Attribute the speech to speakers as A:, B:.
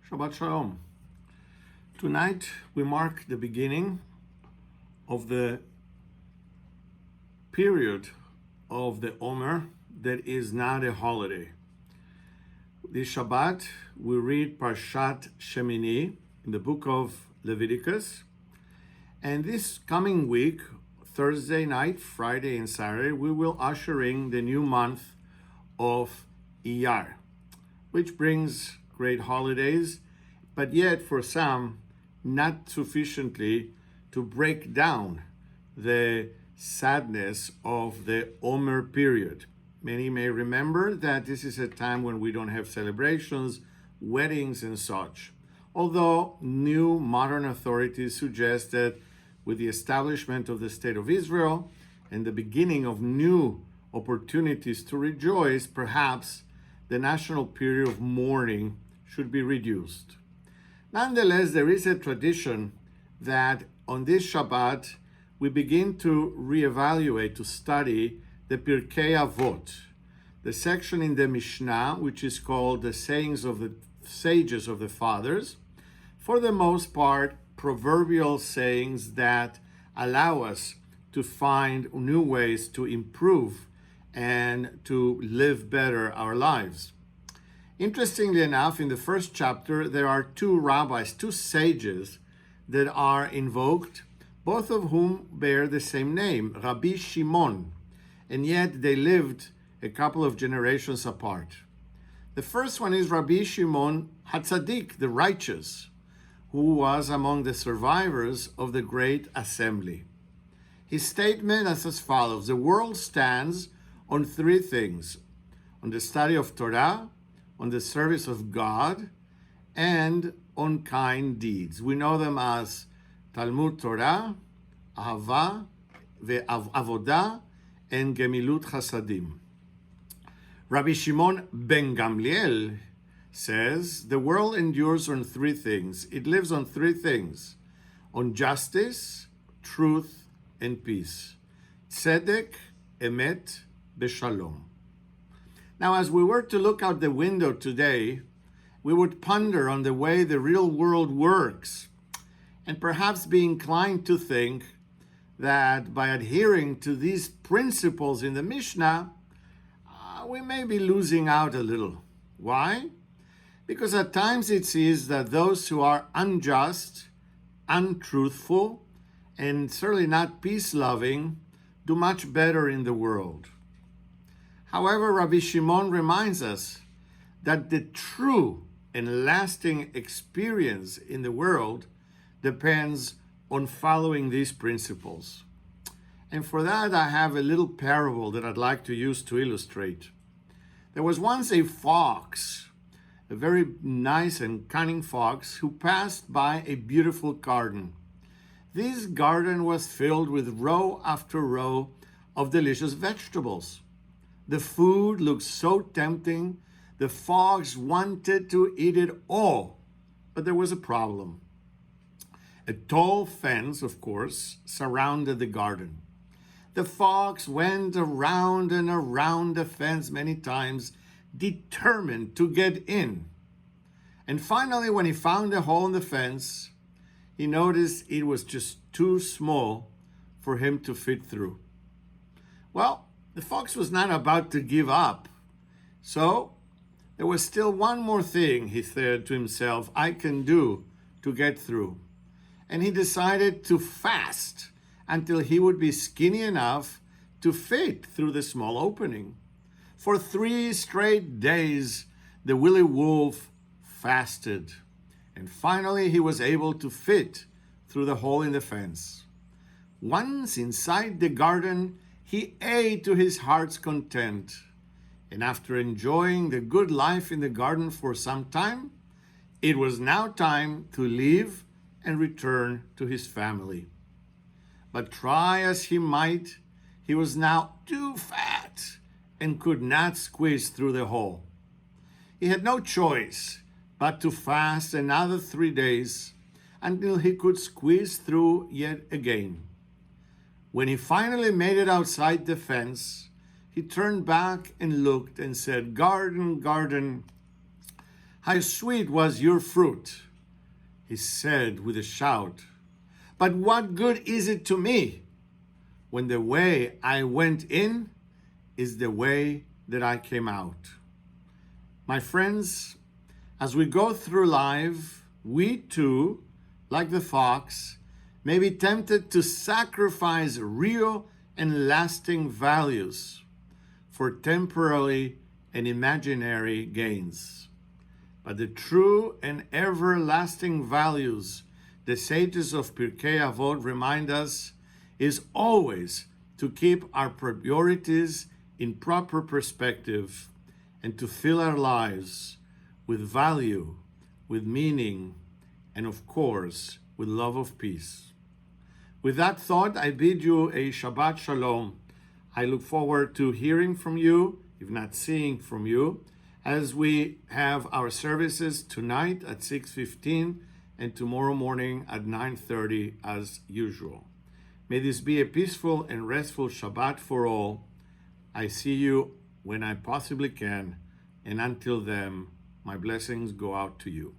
A: Shabbat Shalom. Tonight we mark the beginning of the period of the Omer that is not a holiday. This Shabbat we read Parshat Shemini in the book of Leviticus. And this coming week, Thursday night, Friday and Saturday, we will usher in the new month of Iyar, which brings great holidays, but yet for some, not sufficiently to break down the sadness of the Omer period. Many may remember that this is a time when we don't have celebrations, weddings and such. Although new modern authorities suggest that with the establishment of the State of Israel and the beginning of new opportunities to rejoice, perhaps the national period of mourning should be reduced. Nonetheless, there is a tradition that on this Shabbat, we begin to reevaluate, to study the Pirkei Avot, the section in the Mishnah, which is called the sayings of the sages of the fathers. For the most part, proverbial sayings that allow us to find new ways to improve and to live better our lives. Interestingly enough, in the first chapter, there are two rabbis, two sages that are invoked, both of whom bear the same name, Rabbi Shimon, and yet they lived a couple of generations apart. The first one is Rabbi Shimon HaTzadik, the righteous, who was among the survivors of the Great Assembly. His statement is as follows: the world stands on three things: on the study of Torah, on the service of God, and on kind deeds. We know them as Talmud Torah, Ahava, Avodah, and Gemilut Chasadim. Rabbi Shimon ben Gamliel says the world endures on three things. It lives on three things: on justice, truth, and peace. Tzedek, Emet, Beshalom. Now, as we were to look out the window today, we would ponder on the way the real world works and perhaps be inclined to think that by adhering to these principles in the Mishnah, we may be losing out a little. Why? Because at times it seems that those who are unjust, untruthful, and certainly not peace-loving do much better in the world. However, Rabbi Shimon reminds us that the true and lasting experience in the world depends on following these principles. And for that, I have a little parable that I'd like to use to illustrate. There was once a fox, a very nice and cunning fox, who passed by a beautiful garden. This garden was filled with row after row of delicious vegetables. The food looked so tempting, the fox wanted to eat it all. But there was a problem. A tall fence, of course, surrounded the garden. The fox went around and around the fence many times, determined to get in. And finally, when he found a hole in the fence, he noticed it was just too small for him to fit through. Well, the fox was not about to give up. So there was still one more thing, he said to himself, I can do to get through. And he decided to fast until he would be skinny enough to fit through the small opening. For 3 straight days, the willy wolf fasted. And finally, he was able to fit through the hole in the fence. Once inside the garden, he ate to his heart's content. And after enjoying the good life in the garden for some time, it was now time to leave and return to his family. But try as he might, he was now too fat and could not squeeze through the hole. He had no choice but to fast another 3 days until he could squeeze through yet again. When he finally made it outside the fence, he turned back and looked and said, Garden, garden, how sweet was your fruit. He said with a shout, but what good is it to me when the way I went in is the way that I came out? My friends, as we go through life, we too, like the fox, may be tempted to sacrifice real and lasting values for temporary and imaginary gains. But the true and everlasting values the sages of Pirkei Avot remind us is always to keep our priorities in proper perspective and to fill our lives with value, with meaning, and of course, with love of peace. With that thought, I bid you a Shabbat Shalom. I look forward to hearing from you, if not seeing from you, as we have our services tonight at 6:15 and tomorrow morning at 9:30 as usual. May this be a peaceful and restful Shabbat for all. I see you when I possibly can, and until then, my blessings go out to you.